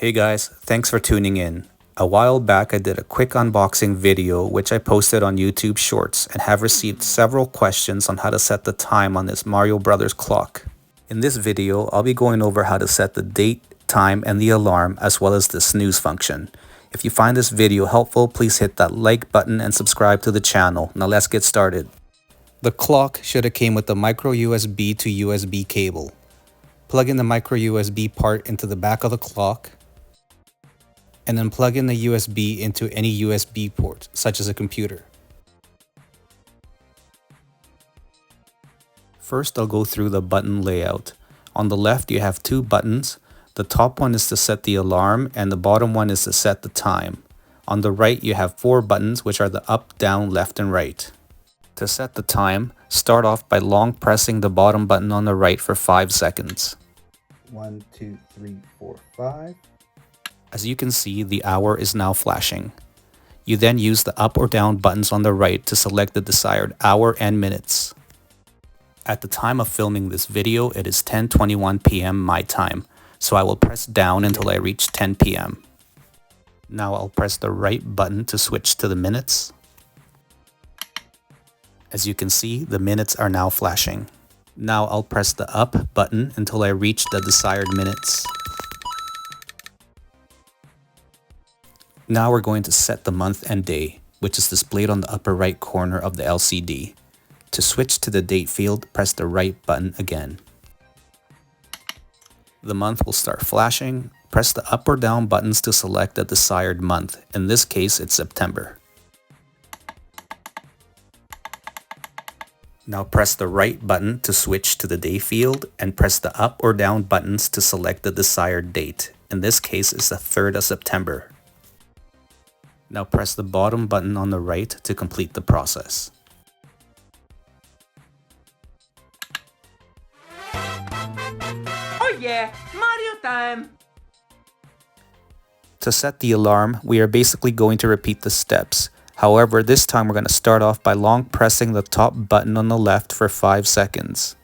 Hey guys, thanks for tuning in. A while back I did a quick unboxing video which I posted on YouTube Shorts and have received several questions on how to set the time on this Mario Brothers clock. In this video, I'll be going over how to set the date, time, and the alarm as well as the snooze function. If you find this video helpful, please hit that like button and subscribe to the channel. Now let's get started. The clock should have came with the micro USB to USB cable. Plug in the micro USB part into the back of the clock, and then plug in the USB into any USB port, such as a computer. First, I'll go through the button layout. On the left, you have two buttons. The top one is to set the alarm, and the bottom one is to set the time. On the right, you have four buttons, which are the up, down, left, and right. To set the time, start off by long pressing the bottom button on the right for 5 seconds. 1, 2, 3, 4, 5. As you can see, the hour is now flashing. You then use the up or down buttons on the right to select the desired hour and minutes. At the time of filming this video, it is 10:21 p.m. my time, so I will press down until I reach 10 p.m. Now I'll press the right button to switch to the minutes. As you can see, the minutes are now flashing. Now I'll press the up button until I reach the desired minutes. Now we're going to set the month and day, which is displayed on the upper right corner of the LCD. To switch to the date field, press the right button again. The month will start flashing. Press the up or down buttons to select the desired month. In this case, it's September. Now press the right button to switch to the day field and press the up or down buttons to select the desired date. In this case, it's the 3rd of September. Now press the bottom button on the right to complete the process. Oh yeah, Mario time! To set the alarm, we are basically going to repeat the steps. However, this time we're going to start off by long pressing the top button on the left for 5 seconds.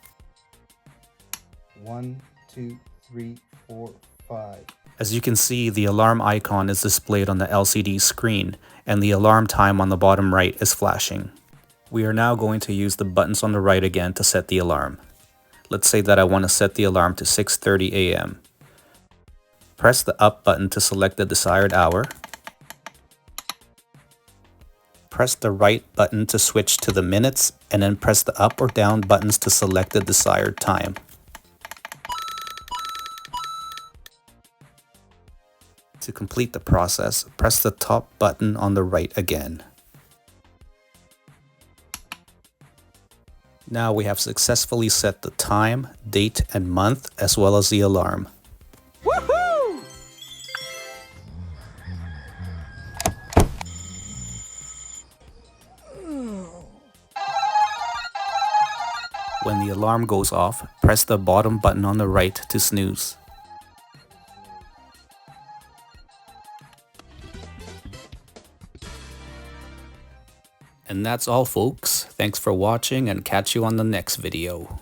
1, 2, 3, 4, 5. As you can see, the alarm icon is displayed on the LCD screen, and the alarm time on the bottom right is flashing. We are now going to use the buttons on the right again to set the alarm. Let's say that I want to set the alarm to 6:30 a.m. Press the up button to select the desired hour. Press the right button to switch to the minutes, and then press the up or down buttons to select the desired time. To complete the process, press the top button on the right again. Now we have successfully set the time, date, and month, as well as the alarm. Woohoo! When the alarm goes off, press the bottom button on the right to snooze. And that's all folks. Thanks for watching and catch you on the next video.